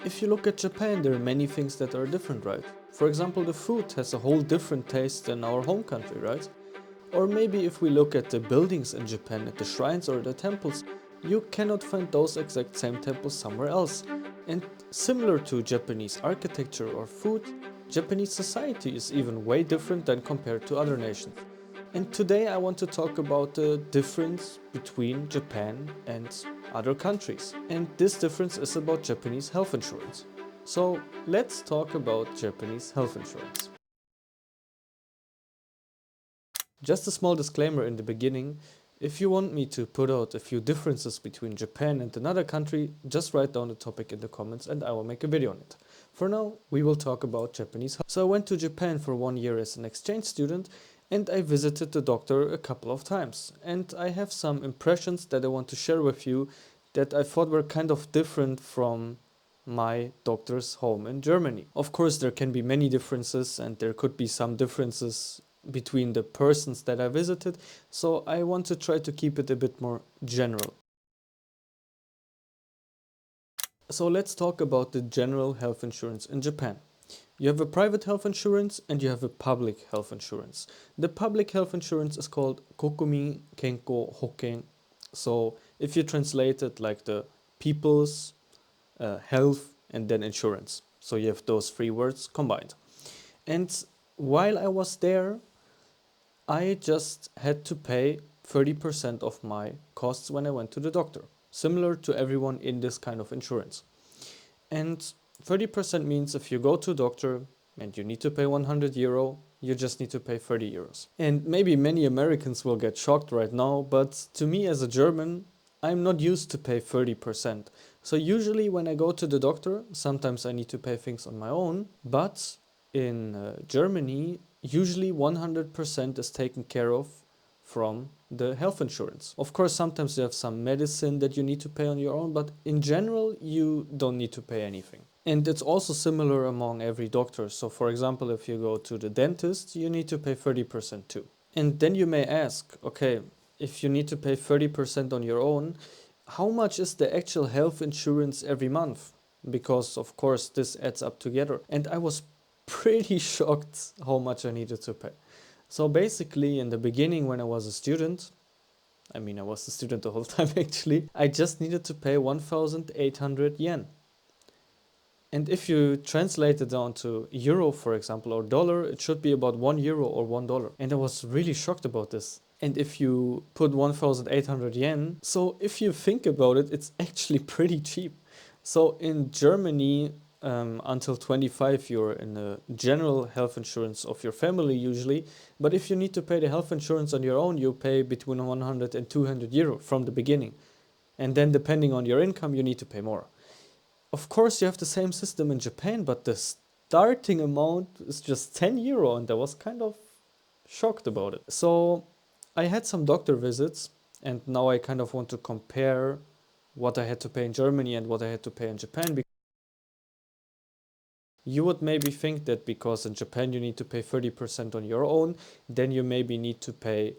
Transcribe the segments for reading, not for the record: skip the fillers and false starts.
If you look at Japan, there are many things that are different, right? For example, the food has a whole different taste than our home country, right? Or maybe if we look at the buildings in Japan, at the shrines or the temples, you cannot find those exact same temples somewhere else. And similar to Japanese architecture or food, Japanese society is even way different than compared to other nations. And today I want to talk about the difference between Japan and other countries. And this difference is about Japanese health insurance. So let's talk about Japanese health insurance. Just a small disclaimer in the beginning, if you want me to put out a few differences between Japan and another country, just write down the topic in the comments and I will make a video on it. For now, we will talk about Japanese health. So I went to Japan for 1 year as an exchange student and I visited the doctor a couple of times. And I have some impressions that I want to share with you that I thought were kind of different from my doctor's home in Germany. Of course, there can be many differences and there could be some differences between the persons that I visited, so I want to try to keep it a bit more general. So let's talk about the general health insurance in Japan. You have a private health insurance and you have a public health insurance. The public health insurance is called Kokumin Kenko Hoken. So if you translate it like the people's health and then insurance. So you have those three words combined. And while I was there, I just had to pay 30% of my costs when I went to the doctor, similar to everyone in this kind of insurance. And 30% means if you go to a doctor and you need to pay 100 euro, you just need to pay 30 euros. And maybe many Americans will get shocked right now, but to me as a German, I'm not used to pay 30%. So usually when I go to the doctor, sometimes I need to pay things on my own, but in Germany, usually 100% is taken care of from the health insurance. Of course, sometimes you have some medicine that you need to pay on your own, but in general, you don't need to pay anything. And it's also similar among every doctor. So for example, if you go to the dentist, you need to pay 30% too. And then you may ask, okay, if you need to pay 30% on your own, how much is the actual health insurance every month? Because of course this adds up together. And I was pretty shocked how much I needed to pay. So basically in the beginning when I was a student, I was a student the whole time actually, I just needed to pay 1,800 yen. And if you translate it down to euro, for example, or dollar, it should be about 1 euro or $1. And I was really shocked about this. And if you put 1,800 yen, so if you think about it, it's actually pretty cheap. So in Germany, until 25, you're in a general health insurance of your family usually. But if you need to pay the health insurance on your own, you pay between 100 and 200 euro from the beginning. And then depending on your income, you need to pay more. Of course, you have the same system in Japan, but the starting amount is just 10 euro, and I was kind of shocked about it. So I had some doctor visits, and now I kind of want to compare what I had to pay in Germany and what I had to pay in Japan. You would maybe think that because in Japan you need to pay 30% on your own, then you maybe need to pay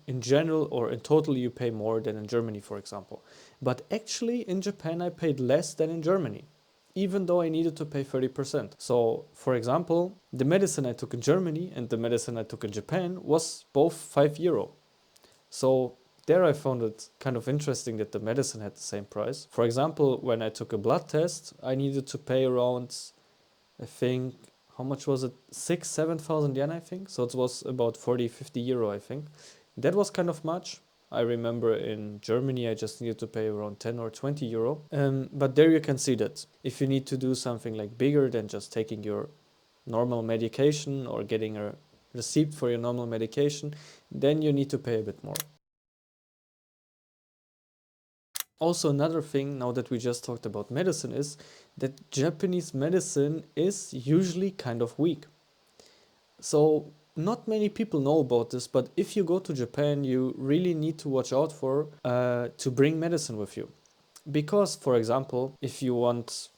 in general or in total you pay more than in Germany, for example. But actually in Japan I paid less than in Germany, even though I needed to pay 30%. So for example, the medicine I took in Germany and the medicine I took in Japan was both 5 euro. So there I found it kind of interesting that the medicine had the same price. For example, when I took a blood test, I needed to pay around, I think, how much was it? 7,000 yen, I think. So it was about 40, 50 euro, I think. That was kind of much. I remember in Germany, I just needed to pay around 10 or 20 euro. But there you can see that if you need to do something like bigger than just taking your normal medication or getting a receipt for your normal medication, then you need to pay a bit more. Also, another thing, now that we just talked about medicine, is that Japanese medicine is usually kind of weak. So not many people know about this, but if you go to Japan, you really need to watch out for to bring medicine with you. Because, for example, if you want,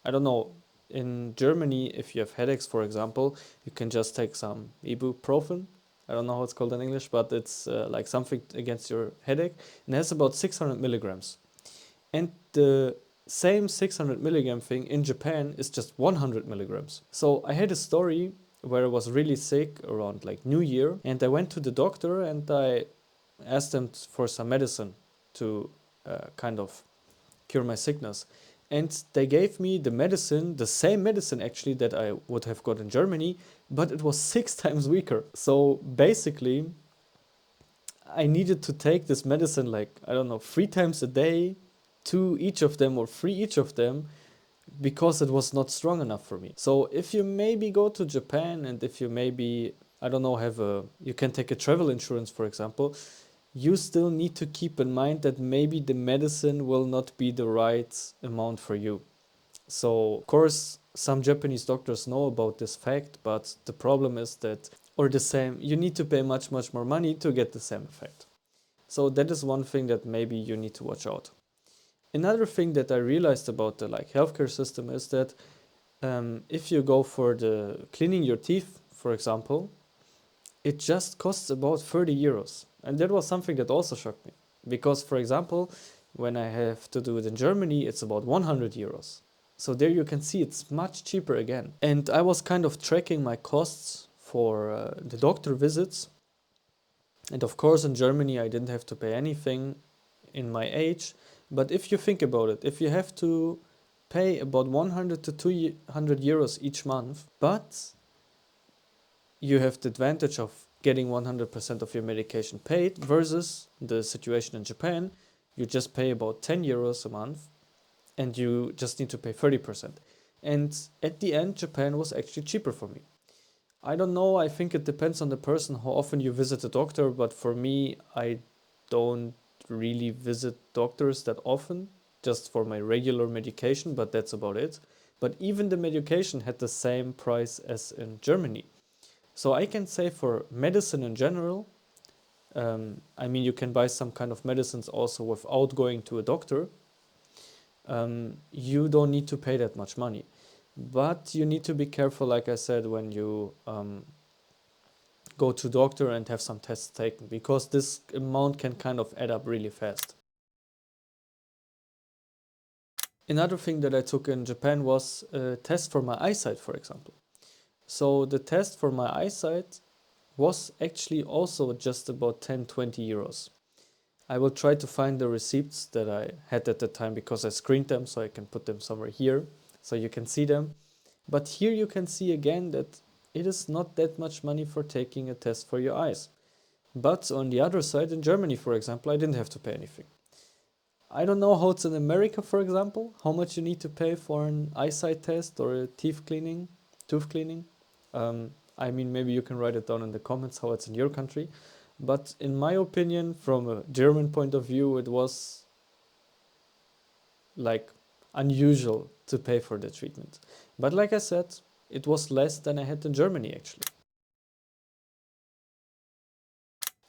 I don't know, in Germany, if you have headaches, for example, you can just take some ibuprofen. I don't know how it's called in English, but it's like something against your headache. And it has about 600 milligrams. And the same 600 milligram thing in Japan is just 100 milligrams. So I had a story where I was really sick around like New Year, and I went to the doctor and I asked them for some medicine to kind of cure my sickness. And they gave me the medicine, the same medicine actually that I would have got in Germany, but it was 6 times weaker. So basically, I needed to take this medicine like, I don't know, 3 times a day, two each of them or three each of them, because it was not strong enough for me. So if you maybe go to Japan and if you maybe, I don't know, you can take a travel insurance, for example, you still need to keep in mind that maybe the medicine will not be the right amount for you. So, of course, some Japanese doctors know about this fact, but the problem is that, or the same, you need to pay much, much more money to get the same effect. So that is one thing that maybe you need to watch out. Another thing that I realized about the like healthcare system is that if you go for the cleaning your teeth, for example, it just costs about 30 euros. And that was something that also shocked me. Because, for example, when I have to do it in Germany, it's about 100 euros. So there you can see it's much cheaper again. And I was kind of tracking my costs for the doctor visits. And of course, in Germany, I didn't have to pay anything in my age. But if you think about it, if you have to pay about 100 to 200 euros each month, but you have the advantage of getting 100% of your medication paid versus the situation in Japan, you just pay about 10 euros a month and you just need to pay 30%. And at the end, Japan was actually cheaper for me. I don't know, I think it depends on the person how often you visit a doctor, but for me, I don't really visit doctors that often, just for my regular medication, but that's about it. But even the medication had the same price as in Germany. So I can say for medicine in general, I mean, you can buy some kind of medicines also without going to a doctor. You don't need to pay that much money. But you need to be careful, like I said, when you go to doctor and have some tests taken, because this amount can kind of add up really fast. Another thing that I took in Japan was a test for my eyesight, for example. So the test for my eyesight was actually also just about 10-20 euros. I will try to find the receipts that I had at the time because I screened them, so I can put them somewhere here so you can see them. But here you can see again that it is not that much money for taking a test for your eyes. But on the other side, in Germany, for example, I didn't have to pay anything. I don't know how it's in America, for example, how much you need to pay for an eyesight test or a tooth cleaning. I mean, maybe you can write it down in the comments how it's in your country. But in my opinion, from a German point of view, it was like unusual to pay for the treatment. But like I said, it was less than I had in Germany actually.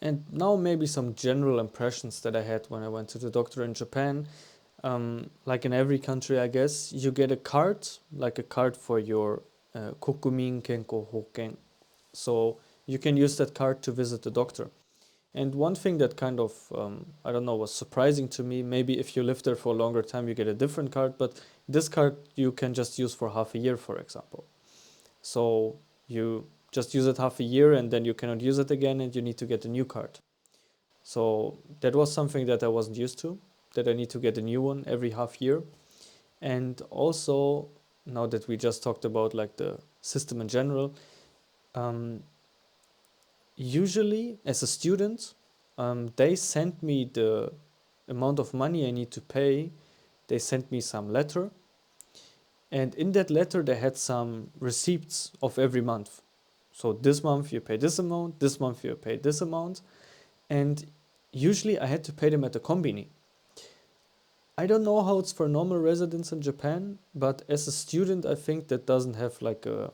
And now maybe some general impressions that I had when I went to the doctor in Japan. Like in every country, I guess, you get a card, like a card for your Kokumin Kenko Hoken. So you can use that card to visit the doctor. And one thing that kind of, I don't know, was surprising to me, maybe if you live there for a longer time, you get a different card, but this card you can just use for half a year, for example. So you just use it half a year and then you cannot use it again and you need to get a new card. So that was something that I wasn't used to, that I need to get a new one every half year. And also, now that we just talked about like the system in general, um, usually as a student, they sent me the amount of money I need to pay. They sent me some letter, and in that letter they had some receipts of every month. So this month you pay this amount, this month you pay this amount, and usually I had to pay them at the kombini. I don't know how it's for normal residents in Japan, but as a student, I think that doesn't have like a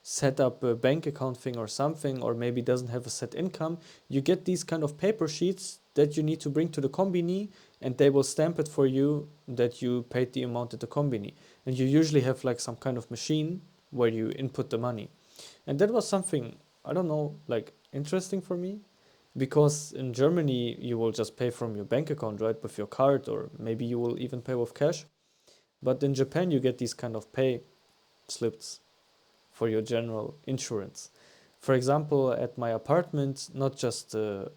set up a bank account thing or something, or maybe doesn't have a set income, you get these kind of paper sheets that you need to bring to the kombini and they will stamp it for you that you paid the amount at the kombini. And you usually have like some kind of machine where you input the money. And that was something, I don't know, like interesting for me because in Germany you will just pay from your bank account, right, with your card, or maybe you will even pay with cash. But in Japan, you get these kind of pay slips for your general insurance. For example, at my apartment, not just the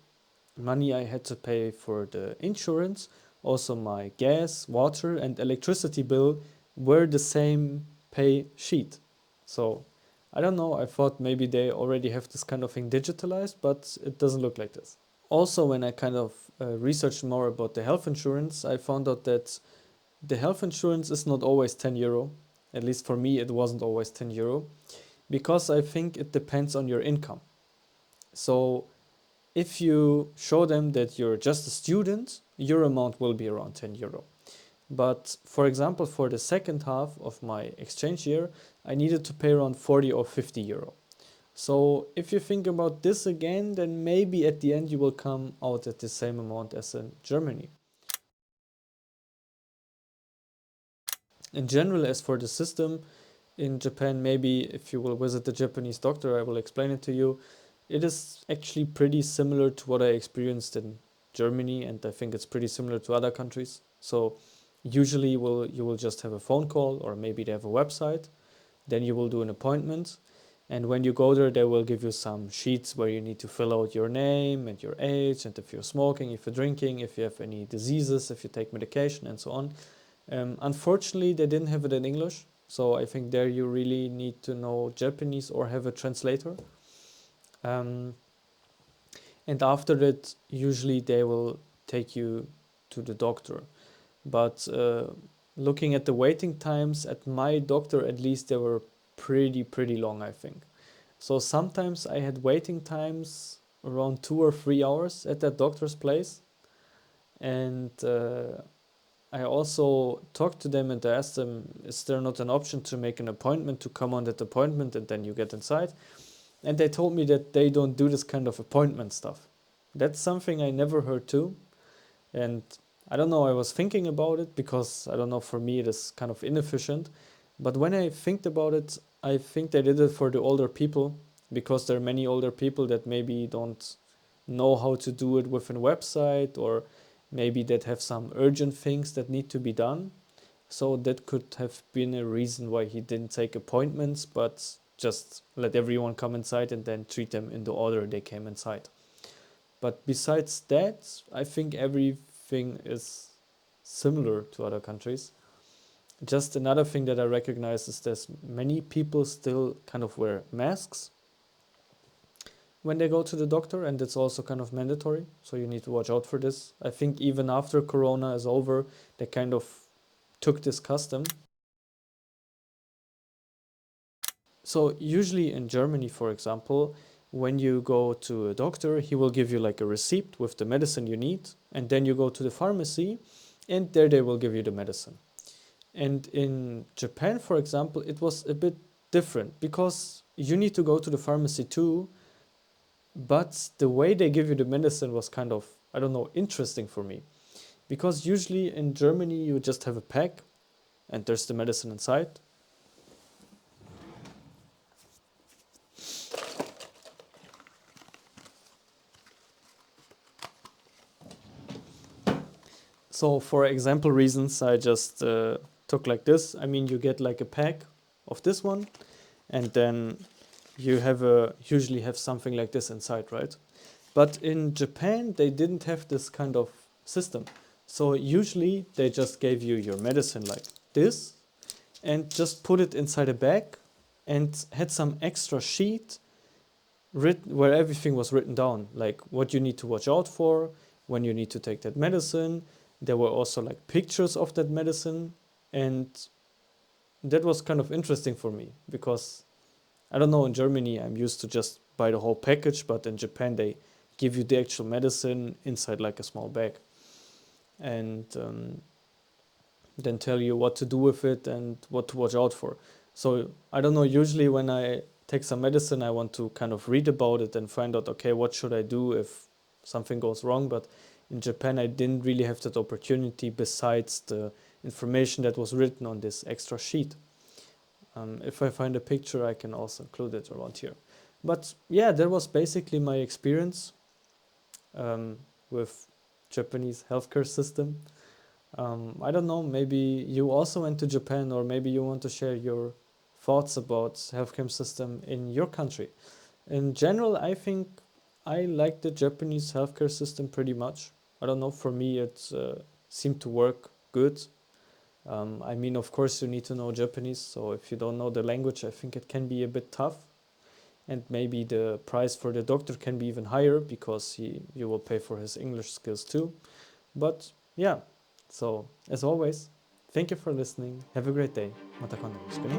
money I had to pay for the insurance, also my gas, water, and electricity bill were the same pay sheet. So I don't know, I thought maybe they already have this kind of thing digitalized, but it doesn't look like this. Also, when I kind of researched more about the health insurance, I found out that the health insurance is not always 10 euro. At least for me, it wasn't always 10 euro because I think it depends on your income. So if you show them that you're just a student, your amount will be around 10 euro. But for example, for the second half of my exchange year, I needed to pay around 40 or 50 euro. So if you think about this again, then maybe at the end you will come out at the same amount as in Germany. In general, as for the system in Japan, maybe if you will visit the Japanese doctor, I will explain it to you. It is actually pretty similar to what I experienced in Germany, and I think it's pretty similar to other countries. So usually you will just have a phone call, or maybe they have a website. Then you will do an appointment, and when you go there, they will give you some sheets where you need to fill out your name and your age, and if you're smoking, if you're drinking, if you have any diseases, if you take medication, and so on. Unfortunately, they didn't have it in English, so I think there you really need to know Japanese or have a translator. Um, and after that, usually they will take you to the doctor. But looking at the waiting times at my doctor, at least they were pretty long, I think. So sometimes I had waiting times around 2 or 3 hours at that doctor's place, and I also talked to them and I asked them, is there not an option to make an appointment to come on that appointment and then you get inside? And they told me that they don't do this kind of appointment stuff. That's something I never heard too. And I don't know, I was thinking about it because I don't know, for me it is kind of inefficient. But when I think about it, I think they did it for the older people because there are many older people that maybe don't know how to do it with a website, or maybe that have some urgent things that need to be done. So that could have been a reason why he didn't take appointments, but just let everyone come inside and then treat them in the order they came inside. But besides that, I think everything is similar to other countries. Just another thing that I recognize is that many people still kind of wear masks when they go to the doctor, and it's also kind of mandatory. So you need to watch out for this. I think even after Corona is over, they kind of took this custom. So usually in Germany, for example, when you go to a doctor, he will give you like a receipt with the medicine you need, and then you go to the pharmacy, and there they will give you the medicine. And in Japan, for example, it was a bit different because you need to go to the pharmacy too, but the way they give you the medicine was kind of, I don't know, interesting for me. Because usually in Germany, you just have a pack and there's the medicine inside. So for example reasons, I just took like this. I mean, you get like a pack of this one, and then you have usually have something like this inside, right? But in Japan, they didn't have this kind of system. So usually they just gave you your medicine like this and just put it inside a bag and had some extra sheet written where everything was written down, like what you need to watch out for, when you need to take that medicine. There were also like pictures of that medicine, and that was kind of interesting for me because I don't know, in Germany I'm used to just buy the whole package, but in Japan they give you the actual medicine inside like a small bag, and then tell you what to do with it and what to watch out for. So I don't know, usually when I take some medicine, I want to kind of read about it and find out, okay, what should I do if something goes wrong? But in Japan, I didn't really have that opportunity besides the information that was written on this extra sheet. If I find a picture, I can also include it around here. But yeah, that was basically my experience with Japanese healthcare system. I don't know, maybe you also went to Japan, or maybe you want to share your thoughts about healthcare system in your country. In general, I think I like the Japanese healthcare system pretty much. I don't know, for me it seemed to work good. I mean, of course, you need to know Japanese, so if you don't know the language, I think it can be a bit tough. And maybe the price for the doctor can be even higher because you will pay for his English skills too. But yeah, so as always, thank you for listening. Have a great day. また今度よろしくね。